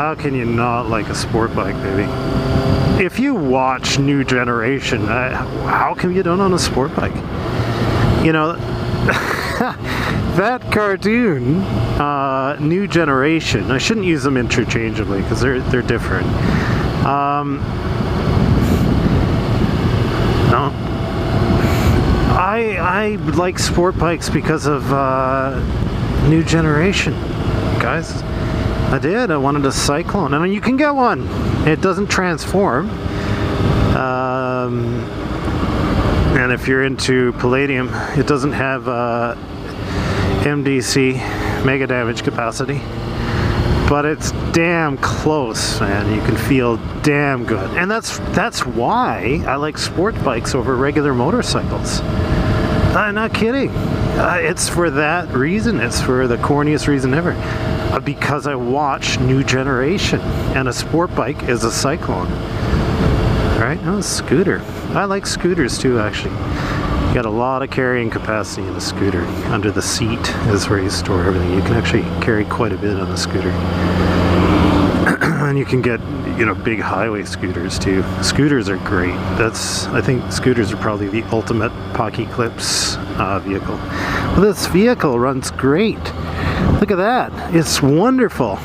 How can you not like a sport bike, baby? If you watch New Generation, how come you don't own a sport bike? You know, that cartoon, New Generation, I shouldn't use them interchangeably because they're different. No. I like sport bikes because of New Generation, guys. I did. I wanted a Cyclone. I mean, you can get one. It doesn't transform. And if you're into Palladium, it doesn't have MDC, mega damage capacity. But it's damn close, man. You can feel damn good. And that's why I like sport bikes over regular motorcycles. I'm not kidding. It's for that reason. It's for the corniest reason ever. Because I watch New Generation, and a sport bike is a Cyclone. Right? Oh, a scooter. I like scooters too, actually. You got a lot of carrying capacity in a scooter. Under the seat is where you store everything. You can actually carry quite a bit on a scooter. And you can get, you know, big highway scooters too. Scooters are great. I think scooters are probably the ultimate Pocky Clips vehicle. Well, this vehicle runs great. Look at that. It's wonderful.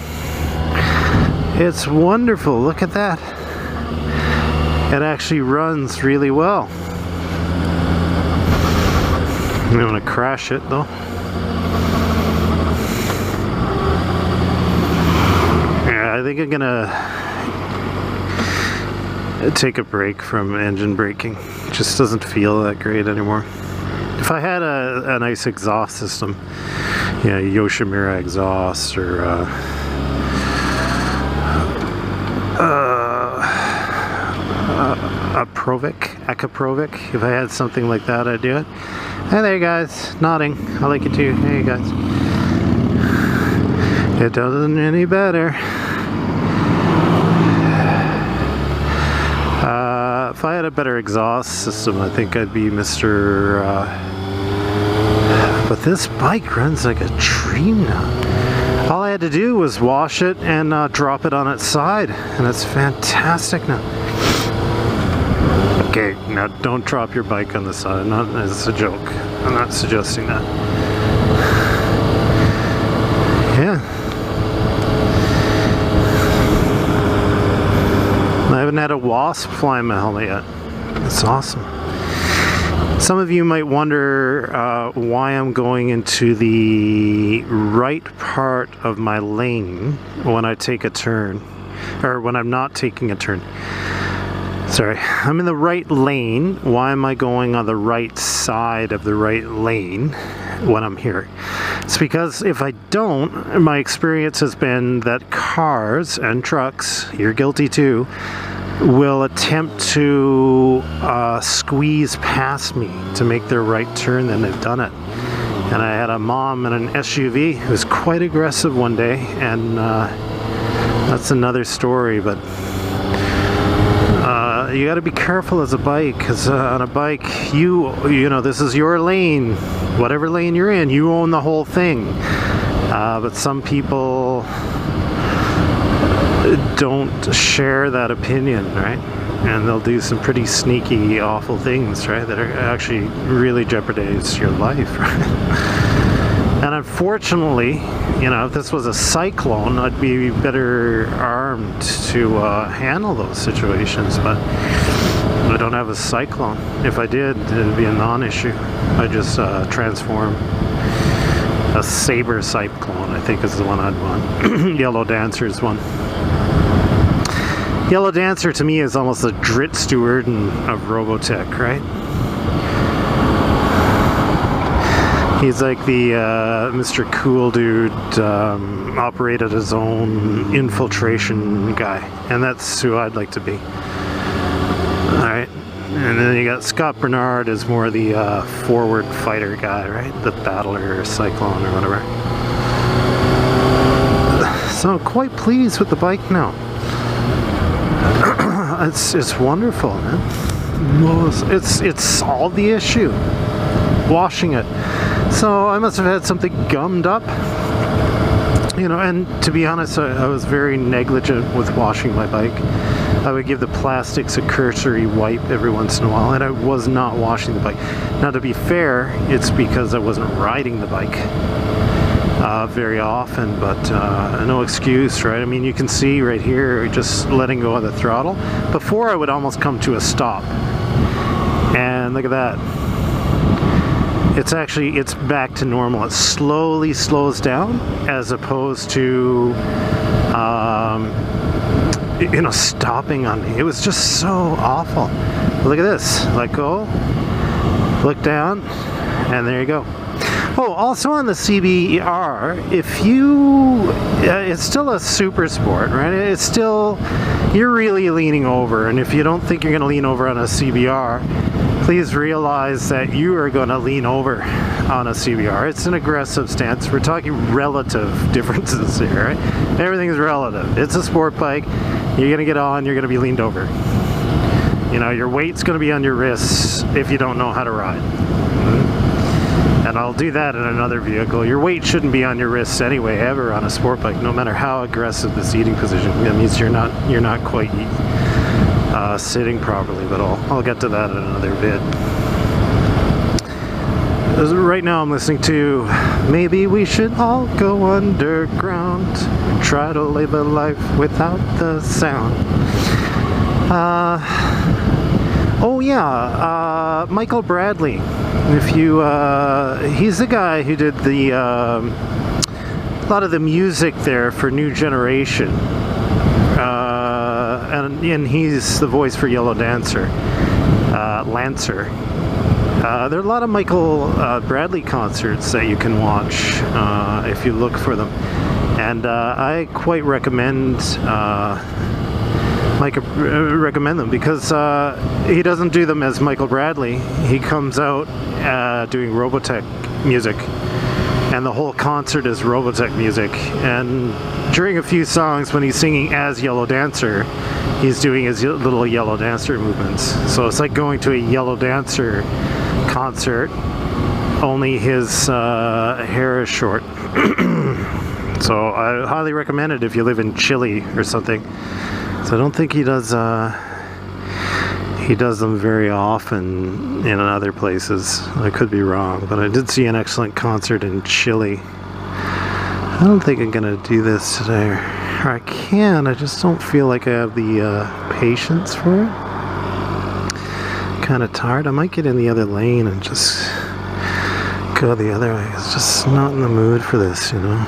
It's wonderful. Look at that. It actually runs really well. I'm going to crash it though. Yeah, I think I'm going to take a break from engine braking. It just doesn't feel that great anymore. If I had a nice exhaust system, you know, Yoshimura exhaust or a Eka Provic, if I had something like that, I'd do it. Hey there, guys, nodding. I like it too. Hey, guys. It doesn't any better. If I had a better exhaust system, I think I'd be Mr. But this bike runs like a dream now. All I had to do was wash it and drop it on its side, and it's fantastic now. Okay, now don't drop your bike on the side. It's a joke. I'm not suggesting that. Yeah. I haven't had a wasp fly in my helmet yet. That's awesome. Some of you might wonder why I'm going into the right part of my lane when I take a turn, or when I'm not taking a turn. Sorry, I'm in the right lane. Why am I going on the right side of the right lane when I'm here? It's because if I don't, my experience has been that cars and trucks, you're guilty too, will attempt to squeeze past me to make their right turn, then they've done it. And I had a mom in an SUV who was quite aggressive one day, and that's another story, but you got to be careful as a bike, because on a bike, you know, this is your lane. Whatever lane you're in, you own the whole thing. But some people don't share that opinion, right? And they'll do some pretty sneaky, awful things, right? That are actually really jeopardize your life, right? And unfortunately, you know, if this was a Cyclone, I'd be better armed to handle those situations, but I don't have a Cyclone. If I did, it'd be a non-issue. I just transform. A Saber Cyclone, I think, is the one I'd want. Yellow Dancer is one. Yellow Dancer to me is almost the Drit Steward of Robotech, right? He's like the Mr. Cool Dude, operated his own infiltration guy, and that's who I'd like to be. Alright, and then you got Scott Bernard as more the forward fighter guy, right? The Battler or Cyclone or whatever. So I'm quite pleased with the bike now. It's wonderful, man. It solved the issue. Washing it. So I must have had something gummed up You know, and to be honest, I was very negligent with washing my bike. I would give the plastics a cursory wipe every once in a while, and I was not washing the bike. Now, to be fair, it's because I wasn't riding the bike very often, but no excuse, right? I mean, you can see right here, just letting go of the throttle. Before, I would almost come to a stop. And look at that. It's back to normal. It slowly slows down as opposed to, you know, stopping on me. It was just so awful. Look at this. Let go, look down, and there you go. Oh, also on the CBR, if you, it's still a super sport, right? It's still, you're really leaning over, and if you don't think you're going to lean over on a CBR, please realize that you are going to lean over on a CBR. It's an aggressive stance. We're talking relative differences here, right? Everything is relative. It's a sport bike. You're going to get on, you're going to be leaned over. You know, your weight's going to be on your wrists if you don't know how to ride. And I'll do that in another vehicle. Your weight shouldn't be on your wrists anyway, ever on a sport bike, no matter how aggressive the seating position. That means you're not quite sitting properly, but I'll get to that in another vid. Right now I'm listening to Maybe We Should All Go Underground and Try to Live a Life Without the Sound. Oh yeah, Michael Bradley. If you, he's the guy who did the a lot of the music there for New Generation, and he's the voice for Yellow Dancer, Lancer. There are a lot of Michael Bradley concerts that you can watch if you look for them, and I quite recommend. Recommend them because he doesn't do them as Michael Bradley. He comes out doing Robotech music, and the whole concert is Robotech music. And during a few songs, when he's singing as Yellow Dancer, he's doing his little Yellow Dancer movements. So it's like going to a Yellow Dancer concert, only his hair is short. So I highly recommend it if you live in Chile or something. So I don't think he does them very often in other places. I could be wrong, but I did see an excellent concert in Chile. I don't think I'm gonna do this today, or I can. I just don't feel like I have the patience for it. Kind of tired. I might get in the other lane and just go the other way. It's just not in the mood for this, you know.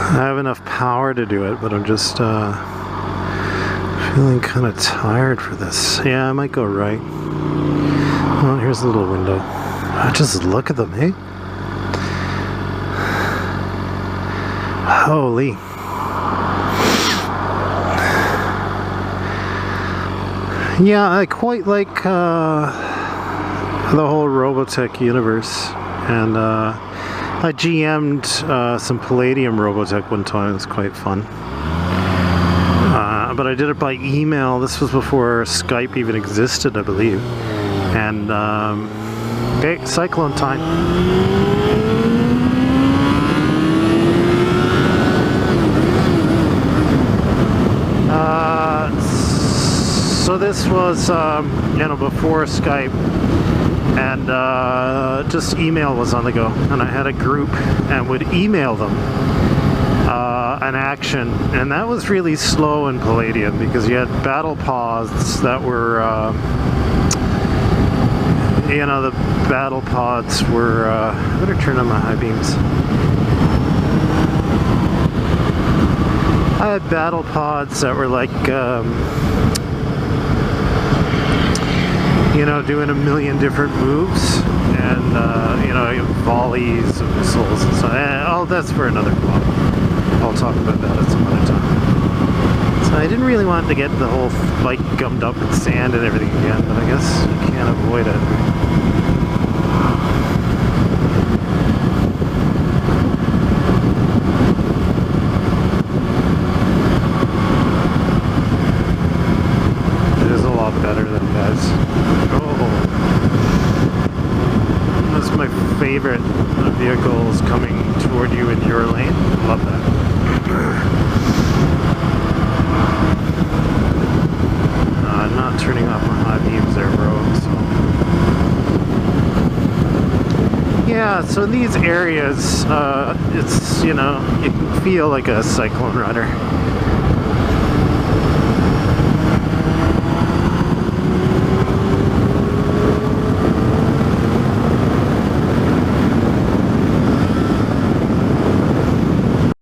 I have enough power to do it, but I'm just feeling kind of tired for this. Yeah, I might go right. Oh, here's the little window. Just look at them, eh? Holy. Yeah, I quite like the whole Robotech universe, and I GM'd some Palladium Robotech one time. It was quite fun. But I did it by email. This was before Skype even existed, I believe. And, okay, Cyclone time. So this was, you know, before Skype. And just email was on the go, and I had a group and would email them an action, and that was really slow in Palladium because you had battle pods that were you know, the battle pods were I better turn on my high beams. I had battle pods that were like you know, doing a million different moves, and you know, volleys of missiles and so. Oh, that's for another vlog. I'll talk about that at some other time. So I didn't really want to get the whole bike gummed up with sand and everything again, but I guess you can't avoid it. It is a lot better than guys. That's my favorite vehicles coming toward you in your Yeah, so in these areas, it's, you know, you can feel like a cyclone rider.